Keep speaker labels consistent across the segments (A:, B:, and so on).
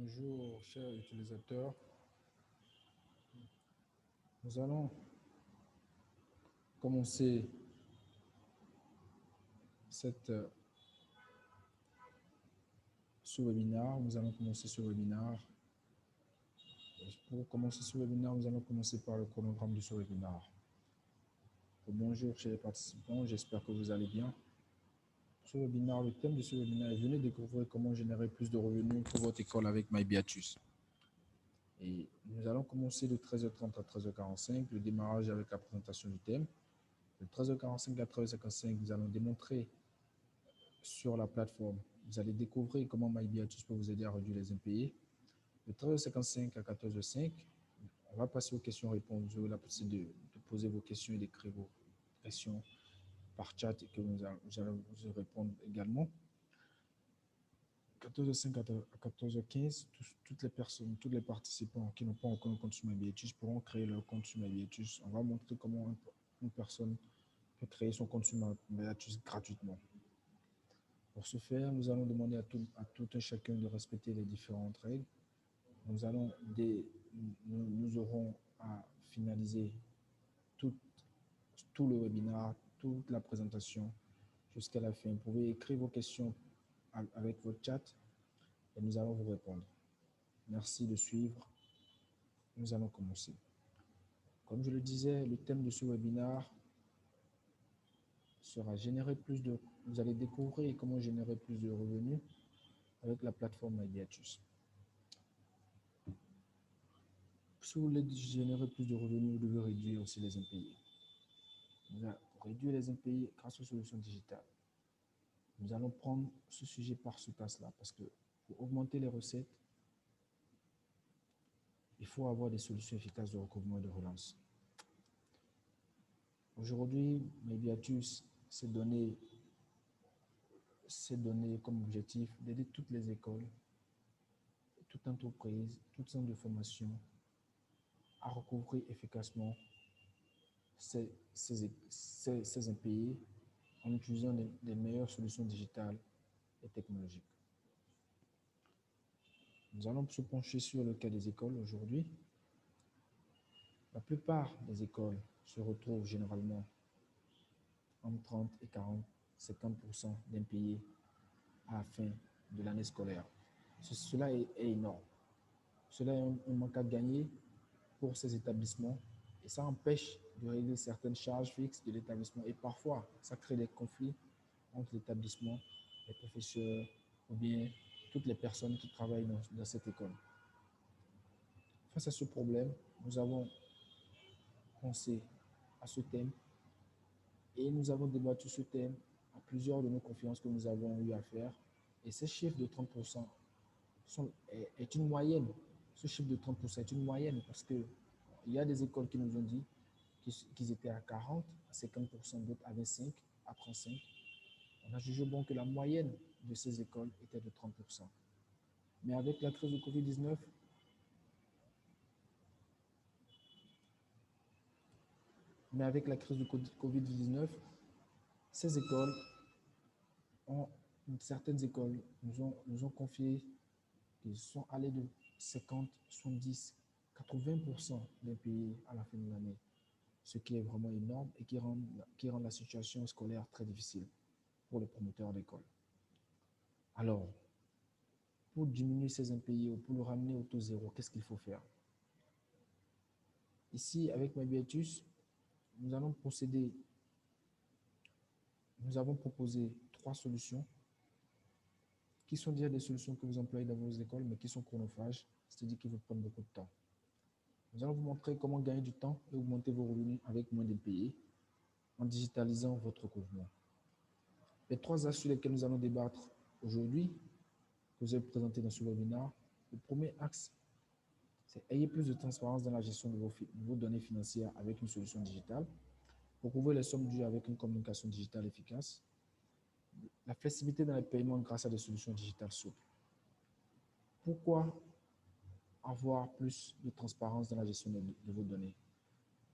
A: Bonjour, chers utilisateurs. Nous allons commencer ce webinaire. Pour commencer ce webinaire, nous allons commencer par le chronogramme de ce webinaire. Bonjour, chers participants. J'espère que vous allez bien. Le thème de ce webinaire est « Venez découvrir comment générer plus de revenus pour votre école avec MyBiatus ». Et nous allons commencer de 13h30 à 13h45, le démarrage avec la présentation du thème. De 13h45 à 13h55, nous allons démontrer sur la plateforme. Vous allez découvrir comment MyBiatus peut vous aider à réduire les impayés. De 13h55 à 14h05, on va passer aux questions-réponses. Vous aurez la possibilité de poser vos questions et d'écrire vos questions par chat et que nous allons vous répondre également. 14h05 à 14h15, toutes les personnes, tous les participants qui n'ont pas encore un compte sur MyBiatus pourront créer leur compte sur MyBiatus. On va montrer comment une personne peut créer son compte sur MyBiatus gratuitement. Pour ce faire, nous allons demander à tout un chacun de respecter les différentes règles. Nous aurons à finaliser tout le webinaire, toute la présentation jusqu'à la fin. Vous pouvez écrire vos questions avec votre chat et nous allons vous répondre. Merci de suivre. Nous allons commencer. Comme je le disais, le thème de ce webinaire sera générer plus de... Vous allez découvrir comment générer plus de revenus avec la plateforme MyBiatus. Si vous voulez générer plus de revenus, vous devez réduire aussi les impayés. Pour réduire les impayés grâce aux solutions digitales. Nous allons prendre ce sujet par ce tasse-là parce que pour augmenter les recettes, il faut avoir des solutions efficaces de recouvrement et de relance. Aujourd'hui, MyBiatus s'est donné comme objectif d'aider toutes les écoles, toute entreprise, toute centre de formation à recouvrer efficacement ces impayés en utilisant les meilleures solutions digitales et technologiques. Nous allons se pencher sur le cas des écoles aujourd'hui. La plupart des écoles se retrouvent généralement entre 30 et 40, 50% d'impayés à la fin de l'année scolaire. Cela est énorme. Cela est un manque à gagner pour ces établissements et ça empêche de régler certaines charges fixes de l'établissement et parfois ça crée des conflits entre l'établissement, les professeurs ou bien toutes les personnes qui travaillent dans cette école. Face à ce problème, nous avons pensé à ce thème et nous avons débattu ce thème à plusieurs de nos conférences que nous avons eu à faire et ces chiffres de 30% est une moyenne. Ce chiffre de 30% est une moyenne parce qu'il y a des écoles qui nous ont dit qu'ils étaient à 40, à 50%, d'autres à 25, à 35. On a jugé bon que la moyenne de ces écoles était de 30%. Mais avec la crise de Covid-19, ces écoles, certaines écoles nous ont confié qu'ils sont allés de 50, 70, 80% d'impayés à la fin de l'année, ce qui est vraiment énorme et qui rend la situation scolaire très difficile pour les promoteurs d'école. Alors, pour diminuer ces impayés ou pour le ramener au taux zéro, qu'est-ce qu'il faut faire? Ici, avec MyBiatus, nous avons proposé 3 solutions qui sont déjà des solutions que vous employez dans vos écoles, mais qui sont chronophages, c'est-à-dire qui vous prennent beaucoup de temps. Nous allons vous montrer comment gagner du temps et augmenter vos revenus avec moins d'impayés en digitalisant votre recouvrement. Les 3 axes sur lesquels nous allons débattre aujourd'hui, que vous avez présenté dans ce webinaire, le premier axe, c'est ayez plus de transparence dans la gestion de vos données financières avec une solution digitale. Recouvrer les sommes dues avec une communication digitale efficace. La flexibilité dans les paiements grâce à des solutions digitales souples. Pourquoi avoir plus de transparence dans la gestion de vos données?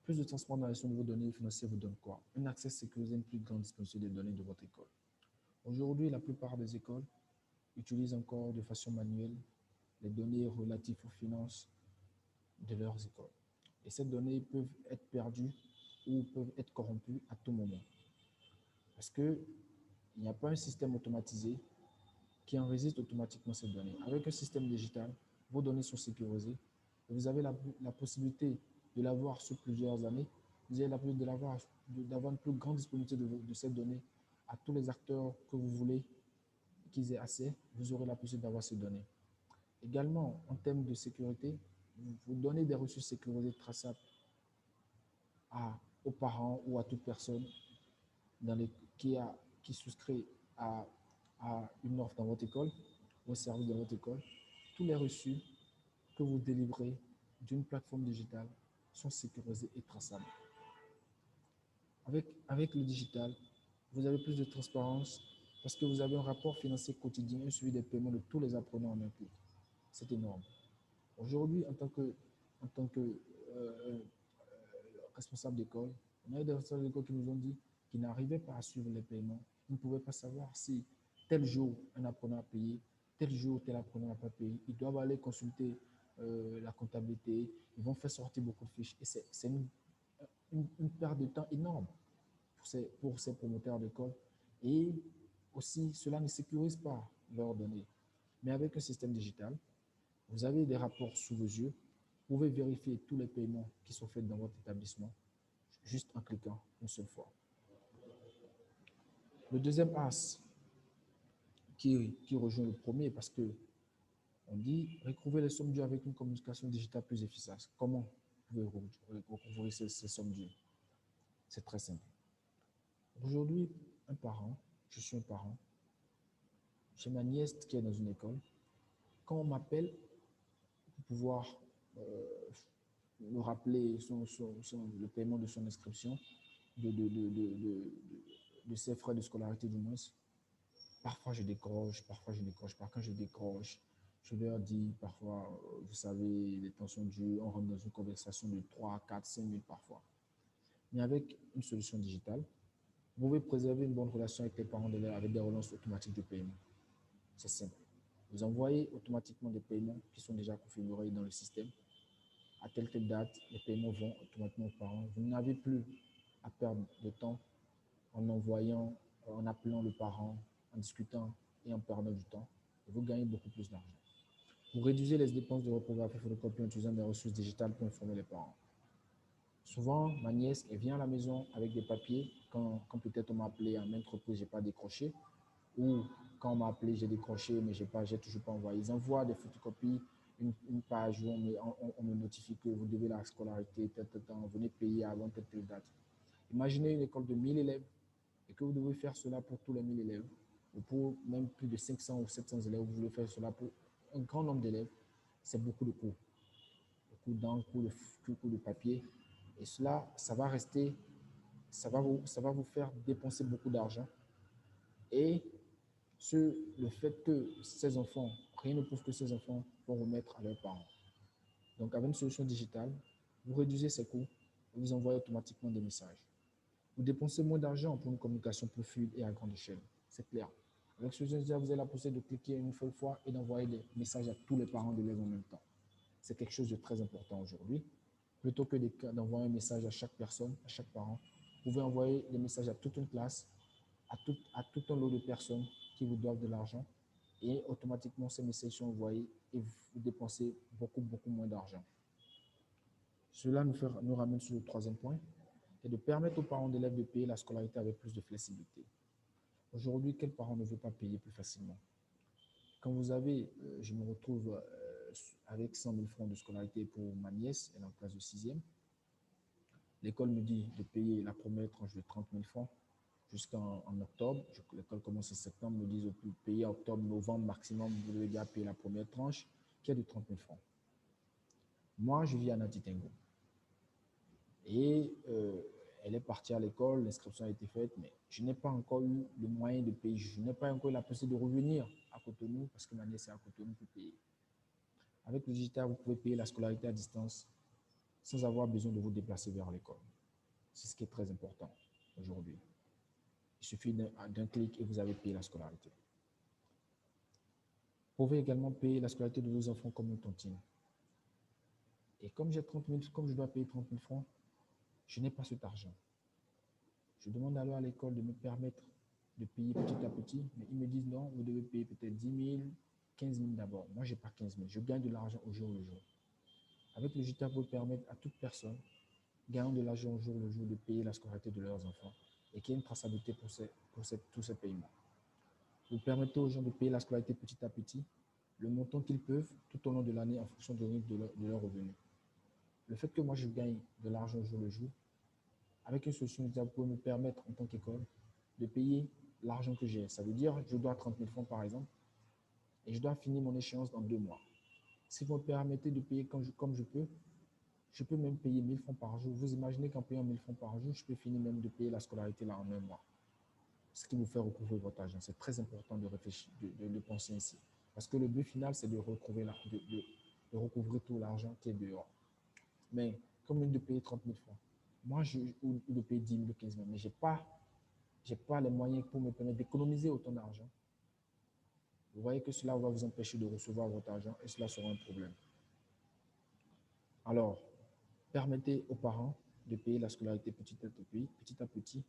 A: Plus de transparence dans la gestion de vos données financières vous donne quoi? Un accès sécurisé, une plus grande disponibilité des données de votre école. Aujourd'hui, la plupart des écoles utilisent encore de façon manuelle les données relatives aux finances de leurs écoles. Et ces données peuvent être perdues ou peuvent être corrompues à tout moment. Parce qu'il n'y a pas un système automatisé qui enregistre automatiquement ces données. Avec un système digital, vos données sont sécurisées et vous avez la possibilité de l'avoir sur plusieurs années. Vous avez la possibilité d'avoir une plus grande disponibilité de ces données à tous les acteurs que vous voulez qu'ils aient accès. Vous aurez la possibilité d'avoir ces données. Également, en termes de sécurité, vous donnez des ressources sécurisées traçables aux parents ou à toute personne qui souscrit à, une offre dans votre école, au service de votre école. Tous les reçus que vous délivrez d'une plateforme digitale sont sécurisés et traçables. Avec le digital, vous avez plus de transparence parce que vous avez un rapport financier quotidien, un suivi des paiements de tous les apprenants en un clic. C'est énorme. Aujourd'hui, en tant que responsable d'école, on a eu des responsables d'école qui nous ont dit qu'ils n'arrivaient pas à suivre les paiements. Ils ne pouvaient pas savoir si tel jour un apprenant a payé, tel jour tel apprenant n'a pas payé. Ils doivent aller consulter la comptabilité, ils vont faire sortir beaucoup de fiches. Et c'est une perte de temps énorme pour ces promoteurs d'école. Et aussi, cela ne sécurise pas leurs données. Mais avec un système digital, vous avez des rapports sous vos yeux, vous pouvez vérifier tous les paiements qui sont faits dans votre établissement juste en cliquant une seule fois. Le deuxième axe qui rejoint le premier, parce que on dit recouvrer les sommes dues avec une communication digitale plus efficace. Comment vous pouvez recouvrir ces sommes dues? C'est très simple. Aujourd'hui, je suis un parent, j'ai ma nièce qui est dans une école. Quand on m'appelle pour pouvoir me rappeler le paiement de son inscription, de ses frais de scolarité du moins, parfois je décroche, parfois je ne décroche pas. Quand je décroche, je leur dis parfois, vous savez, les temps sont durs, on rentre dans une conversation de 3, 4, 5 minutes parfois. Mais avec une solution digitale, vous pouvez préserver une bonne relation avec les parents d'élèves avec des relances automatiques de paiement. C'est simple. Vous envoyez automatiquement des paiements qui sont déjà configurés dans le système. À telle date, les paiements vont automatiquement aux parents. Vous n'avez plus à perdre de temps en envoyant, en appelant le parent, en discutant et en perdant du temps. Et vous gagnez beaucoup plus d'argent. Vous réduisez les dépenses de reprographie photocopie en utilisant des ressources digitales pour informer les parents. Souvent, ma nièce, elle vient à la maison avec des papiers quand peut-être on m'a appelé à maintes reprises, je n'ai pas décroché, ou quand on m'a appelé, j'ai décroché, mais j'ai toujours pas envoyé. Ils envoient des photocopies, une page où on me notifie que vous devez la scolarité, tel temps, venez payer avant telle date. Imaginez une école de 1000 élèves et que vous devez faire cela pour tous les 1000 élèves, ou pour même plus de 500 ou 700 élèves, vous voulez faire cela pour un grand nombre d'élèves, c'est beaucoup de coûts. Coûts d'encre, coûts de papier. Et cela, ça va vous faire dépenser beaucoup d'argent. Et le fait que ces enfants, rien ne prouve que ces enfants vont remettre à leurs parents. Donc, avec une solution digitale, vous réduisez ces coûts et vous envoyez automatiquement des messages. Vous dépensez moins d'argent pour une communication plus fluide et à grande échelle. C'est clair. Avec ce solution digitale, vous avez la possibilité de cliquer une seule fois et d'envoyer des messages à tous les parents d'élèves en même temps. C'est quelque chose de très important aujourd'hui. Plutôt que d'envoyer un message à chaque personne, à chaque parent, vous pouvez envoyer des messages à toute une classe, à tout un lot de personnes qui vous doivent de l'argent et automatiquement ces messages sont envoyés et vous dépensez beaucoup moins d'argent. Cela nous ramène sur le troisième point, et de permettre aux parents d'élèves de payer la scolarité avec plus de flexibilité. Aujourd'hui, quel parent ne veut pas payer plus facilement? Quand vous avez, je me retrouve avec 100 000 francs de scolarité pour ma nièce, elle est en classe de 6e. L'école me dit de payer la première tranche de 30 000 francs jusqu'en octobre. L'école commence en septembre, me disent de payer en octobre, novembre maximum, vous devez déjà payer la première tranche qui est de 30 000 francs. Moi, je vis à Nantitengo. Et elle est partie à l'école, l'inscription a été faite, mais je n'ai pas encore eu le moyen de payer. Je n'ai pas encore eu la possibilité de revenir à Cotonou parce que ma nièce est à Cotonou pour payer. Avec le digital, vous pouvez payer la scolarité à distance sans avoir besoin de vous déplacer vers l'école. C'est ce qui est très important aujourd'hui. Il suffit d'un clic et vous avez payé la scolarité. Vous pouvez également payer la scolarité de vos enfants comme une tontine. Et comme j'ai 30 000, comme je dois payer 30 000 francs, je n'ai pas cet argent. Je demande alors à l'école de me permettre de payer petit à petit, mais ils me disent non, vous devez payer peut-être 10 000, 15 000 d'abord. Moi, je n'ai pas 15 000. Je gagne de l'argent au jour le jour. Avec le JITA, vous permettre à toute personne gagnant de l'argent au jour le jour de payer la scolarité de leurs enfants et qu'il y ait une traçabilité pour tous ces paiements. Vous permettez aux gens de payer la scolarité petit à petit, le montant qu'ils peuvent tout au long de l'année en fonction du rythme de leur revenu. Le fait que moi je gagne de l'argent au jour le jour, avec une solution, vous pouvez me permettre en tant qu'école de payer l'argent que j'ai. Ça veut dire je dois 30 000 francs par exemple et je dois finir mon échéance dans 2 mois. Si vous me permettez de payer comme je peux même payer 1 000 francs par jour. Vous imaginez qu'en payant 1 000 francs par jour, je peux finir même de payer la scolarité là en 1 mois. Ce qui vous fait recouvrer votre argent. C'est très important de réfléchir, de penser ainsi. Parce que le but final, c'est de recouvrir tout l'argent qui est dehors. Mais comme de payer 30 000 francs, moi, ou de payer 10 000 ou 15 000, mais je n'ai pas les moyens pour me permettre d'économiser autant d'argent. Vous voyez que cela va vous empêcher de recevoir votre argent et cela sera un problème. Alors, permettez aux parents de payer la scolarité petit à petit,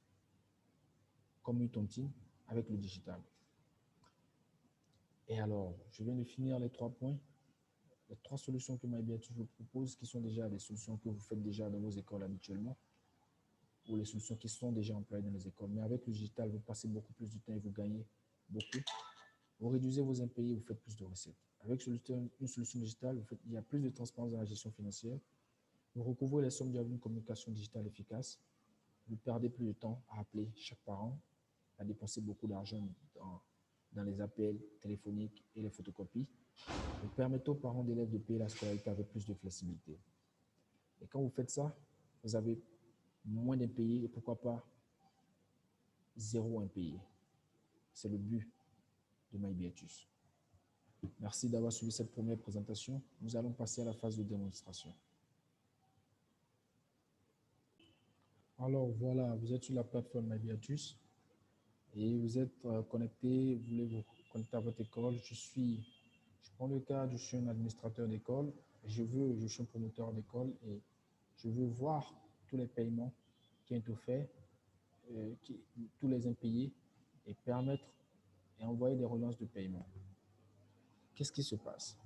A: comme une tontine, avec le digital. Et alors, je viens de finir les 3 points, les 3 solutions que MyBeatus vous propose, qui sont déjà des solutions que vous faites déjà dans vos écoles habituellement, ou les solutions qui sont déjà employées dans les écoles. Mais avec le digital, vous passez beaucoup plus de temps et vous gagnez beaucoup. Vous réduisez vos impayés, vous faites plus de recettes. Avec une solution digitale, il y a plus de transparence dans la gestion financière. Vous recouvrez les sommes d'une communication digitale efficace. Vous perdez plus de temps à appeler chaque parent, à dépenser beaucoup d'argent dans les appels téléphoniques et les photocopies. Vous permettez aux parents d'élèves de payer la scolarité avec plus de flexibilité. Et quand vous faites ça, vous avez moins d'impayés et pourquoi pas zéro impayé. C'est le but de MyBeatus. Merci d'avoir suivi cette première présentation. Nous allons passer à la phase de démonstration. Alors voilà, vous êtes sur la plateforme MyBeatus et vous êtes connecté, vous voulez vous connecter à votre école. Je prends le cas, je suis un administrateur d'école, je suis un promoteur d'école et je veux voir tous les paiements qui ont été faits, tous les impayés et permettre et envoyer des relances de paiement. Qu'est-ce qui se passe?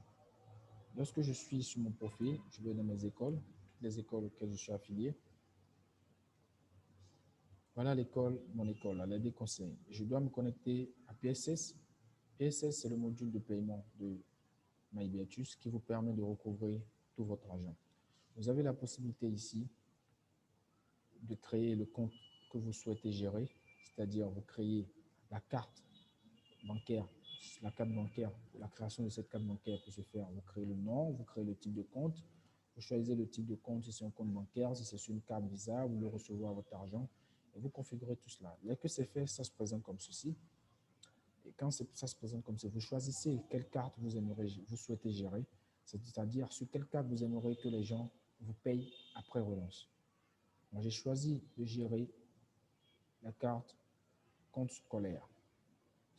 A: Lorsque je suis sur mon profil, je vais dans mes écoles, toutes les écoles auxquelles je suis affilié. Voilà l'école, mon école, la des conseils. Je dois me connecter à PSS. PSS, c'est le module de paiement de MyBeatus qui vous permet de recouvrer tout votre argent. Vous avez la possibilité ici de créer le compte que vous souhaitez gérer, c'est-à-dire vous créez la carte bancaire, la création de cette carte bancaire peut se faire. Vous créez le nom, vous créez le type de compte, vous choisissez le type de compte, si c'est un compte bancaire, si c'est sur une carte Visa, vous le recevoir votre argent et vous configurez tout cela. Dès que c'est fait, ça se présente comme ceci. Et quand ça se présente comme ça, vous choisissez quelle carte vous souhaitez gérer, c'est-à-dire sur quelle carte vous aimeriez que les gens vous payent après relance. Moi, j'ai choisi de gérer la carte compte scolaire.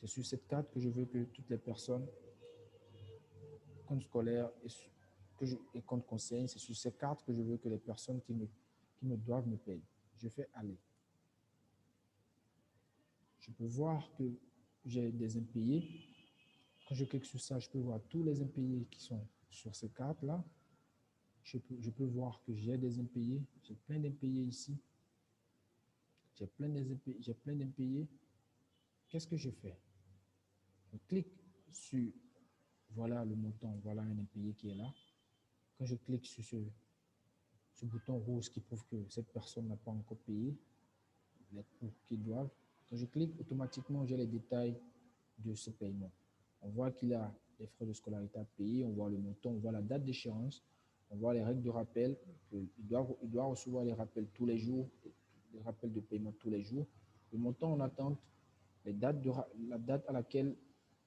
A: C'est sur cette carte que je veux que toutes les personnes, compte scolaire et compte conseil, c'est sur ces cartes que je veux que les personnes qui me doivent me payent. Je fais aller. Je peux voir que j'ai des impayés. Quand je clique sur ça, je peux voir tous les impayés qui sont sur ces cartes-là. Je peux voir que j'ai des impayés. J'ai plein d'impayés ici. J'ai plein d'impayés. Qu'est-ce que je fais? Je clique sur, voilà le montant, voilà un impayé qui est là. Quand je clique sur ce bouton rouge qui prouve que cette personne n'a pas encore payé les coûts qu'ils doivent, quand je clique, automatiquement, j'ai les détails de ce paiement. On voit qu'il a les frais de scolarité à payer, on voit le montant, on voit la date d'échéance, on voit les règles de rappel, il doit recevoir les rappels tous les jours, les rappels de paiement tous les jours, le montant en attente, la date à laquelle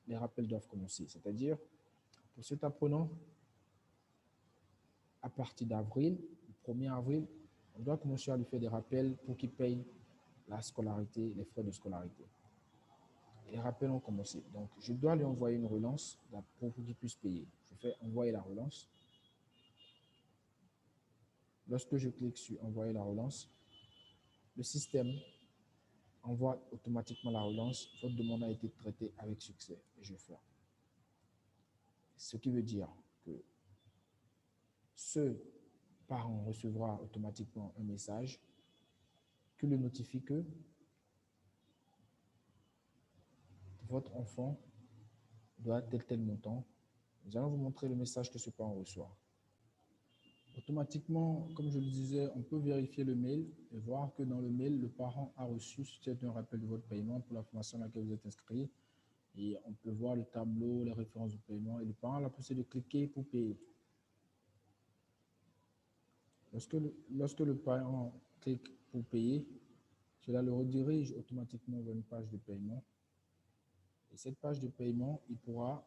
A: les rappels doivent commencer. C'est-à-dire, pour cet apprenant, à partir d'avril, le 1er avril, on doit commencer à lui faire des rappels pour qu'il paye la scolarité, les frais de scolarité. les rappels ont commencé. Donc, je dois lui envoyer une relance pour qu'il puisse payer. Je fais envoyer la relance. Lorsque je clique sur envoyer la relance, le système envoie automatiquement la relance. Votre demande a été traitée avec succès. Et je ferme. Ce qui veut dire que ce parent recevra automatiquement un message qui le notifie que votre enfant doit tel montant. Nous allons vous montrer le message que ce parent reçoit. Automatiquement, comme je le disais, on peut vérifier le mail et voir que dans le mail, le parent a reçu, c'est un rappel de votre paiement pour la formation à laquelle vous êtes inscrit. Et on peut voir le tableau, les références de paiement et le parent a la possibilité de cliquer pour payer. Lorsque le parent clique pour payer, cela le redirige automatiquement vers une page de paiement. Et cette page de paiement, il pourra,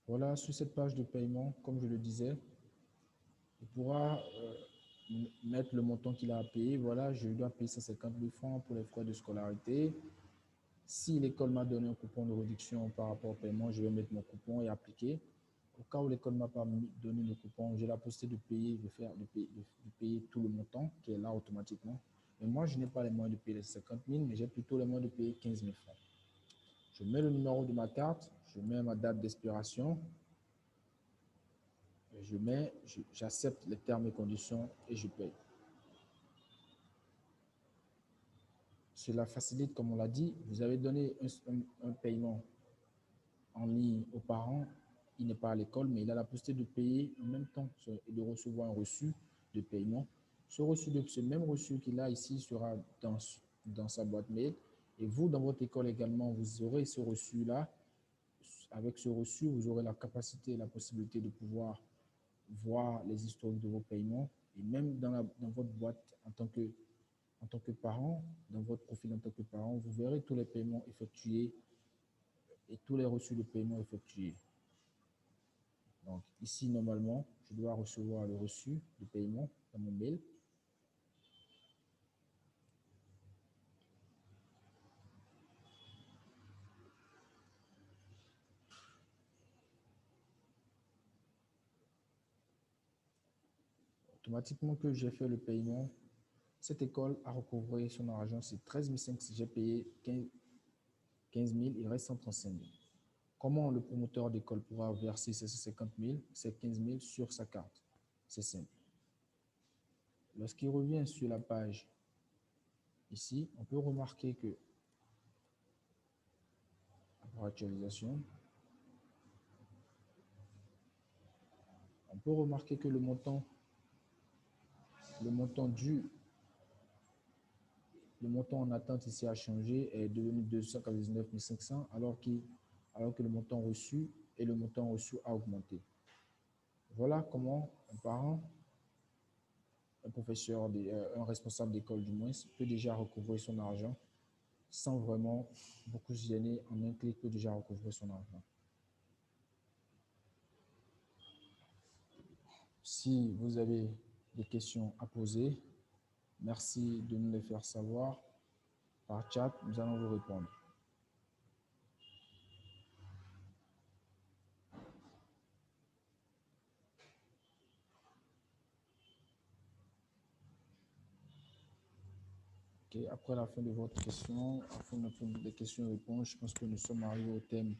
A: voilà, sur cette page de paiement, comme je le disais, il pourra mettre le montant qu'il a à payer. Voilà, je dois payer 150 000 francs pour les frais de scolarité. Si l'école m'a donné un coupon de réduction par rapport au paiement, je vais mettre mon coupon et appliquer. Au cas où l'école ne m'a pas donné le coupon, j'ai la possibilité de payer, de payer tout le montant qui est là automatiquement. Mais moi, je n'ai pas les moyens de payer les 50 000, mais j'ai plutôt les moyens de payer 15 000 francs. Je mets le numéro de ma carte, je mets ma date d'expiration, j'accepte les termes et conditions et je paye. Cela facilite, comme on l'a dit, vous avez donné un paiement en ligne aux parents, il n'est pas à l'école, mais il a la possibilité de payer en même temps et de recevoir un reçu de paiement. Ce même reçu qu'il a ici sera dans sa boîte mail. Et vous, dans votre école également, vous aurez ce reçu-là. Avec ce reçu, vous aurez la capacité et la possibilité de pouvoir voir les historiques de vos paiements. Et même dans votre boîte en tant que parent, dans votre profil en tant que parent, vous verrez tous les paiements effectués et tous les reçus de paiement effectués. Donc ici, normalement, je dois recevoir le reçu de paiement dans mon mail. Automatiquement que j'ai fait le paiement, cette école a recouvré son argent, c'est 13 500. J'ai payé 15 000, il reste 135 000. Comment le promoteur d'école pourra verser ces 50 000, ces 15 000 sur sa carte? C'est simple. Lorsqu'il revient sur la page ici, on peut remarquer que, pour actualisation, on peut remarquer que le montant en attente ici a changé, est devenu 299 500, alors que le montant reçu a augmenté. Voilà comment un parent, un professeur, un responsable d'école du moins, peut déjà recouvrer son argent sans vraiment beaucoup se gêner. En un clic, peut déjà recouvrer son argent. Si vous avez des questions à poser, merci de nous les faire savoir par chat, nous allons vous répondre. Okay. Après la fin de votre question, afin de faire des questions et réponses, je pense que nous sommes arrivés au thème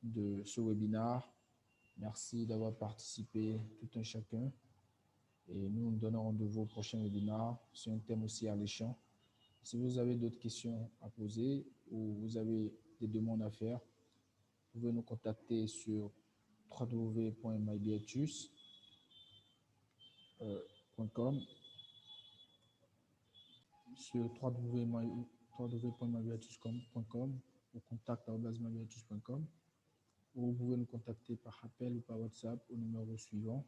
A: de ce webinaire. Merci d'avoir participé tout un chacun. Et nous nous donnons rendez-vous au prochain webinaire sur un thème aussi alléchant. Si vous avez d'autres questions à poser ou vous avez des demandes à faire, vous pouvez nous contacter sur www.mybeatus.com, sur www.mybeatus.com ou contact@mybeatus.com, ou vous pouvez nous contacter par appel ou par WhatsApp au numéro suivant.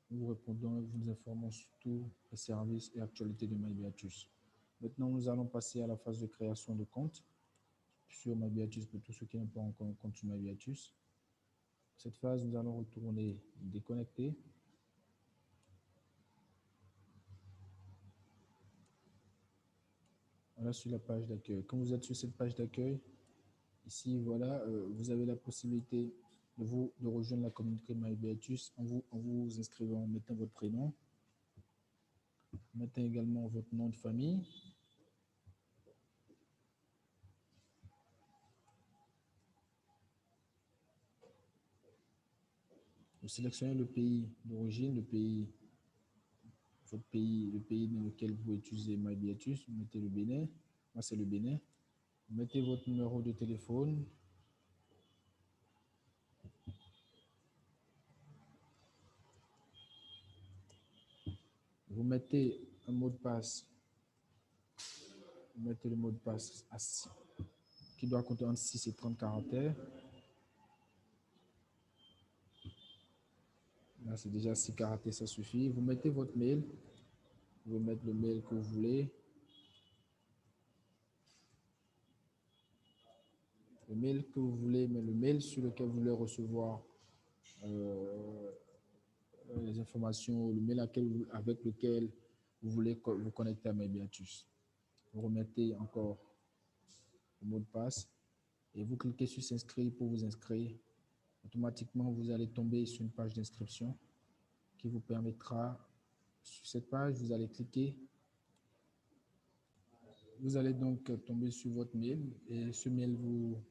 A: Nous répondons et vous informons sur tous les services et actualités de MyBeatus. Maintenant, nous allons passer à la phase de création de compte sur MyBeatus pour tous ceux qui n'ont pas encore un compte sur MyBeatus. Cette phase, nous allons retourner déconnecter. Voilà sur la page d'accueil. Quand vous êtes sur cette page d'accueil, ici, voilà, vous avez la possibilité de rejoindre la communauté MyBeatus en vous inscrivant, en mettant votre prénom. Mettez également votre nom de famille. Vous sélectionnez le pays d'origine, votre pays, le pays dans lequel vous utilisez MyBeatus. Vous mettez le Bénin. Moi, c'est le Bénin. Vous mettez votre numéro de téléphone. Vous mettez un mot de passe. Vous mettez le mot de passe qui doit compter entre 6 et 30 caractères. Là, c'est déjà 6 caractères, ça suffit. Vous mettez votre mail. Vous pouvez mettre le mail que vous voulez. Le mail que vous voulez, mais le mail sur lequel vous voulez recevoir les informations, le mail avec lequel vous voulez vous connecter à MyBeatus. Vous remettez encore le mot de passe et vous cliquez sur s'inscrire pour vous inscrire. Automatiquement, vous allez tomber sur une page d'inscription qui vous permettra, sur cette page, vous allez cliquer. Vous allez donc tomber sur votre mail et ce mail, nous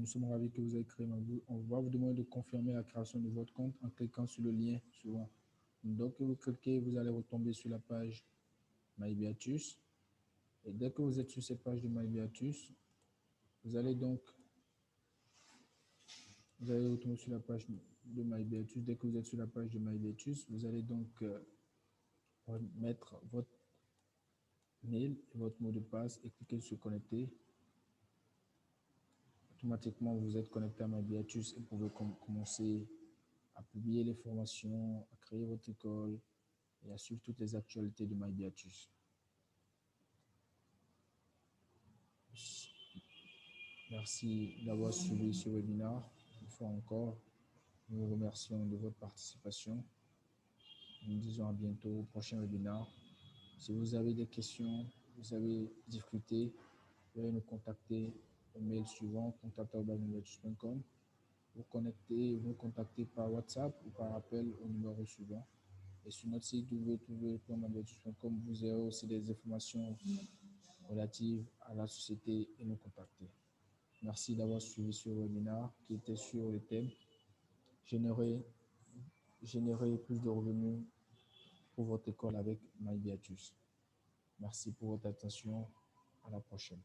A: sommes ravis que vous ayez créé. On va vous demander de confirmer la création de votre compte en cliquant sur le lien suivant. Donc, vous cliquez, vous allez retomber sur la page MyBeatus. Et dès que vous êtes sur cette page de MyBeatus, vous allez retomber sur la page de MyBeatus. Dès que vous êtes sur la page de MyBeatus, vous allez donc mettre votre mail et votre mot de passe et cliquer sur connecter. Automatiquement, vous êtes connecté à MyBeatus et vous pouvez commencer à publier les formations, à créer votre école et à suivre toutes les actualités de MyBeatus. Merci d'avoir suivi ce webinaire. Une fois encore, nous vous remercions de votre participation. Nous disons à bientôt au prochain webinaire. Si vous avez des questions, vous avez des difficultés, veuillez nous contacter au mail suivant contact@mybeatus.com. Vous contactez par WhatsApp ou par appel au numéro suivant. Et sur notre site www.mybeatus.com, vous aurez aussi des informations relatives à la société et nous contacter. Merci d'avoir suivi ce webinaire qui était sur le thème générer plus de revenus pour votre école avec MyBeatus. Merci pour votre attention. À la prochaine.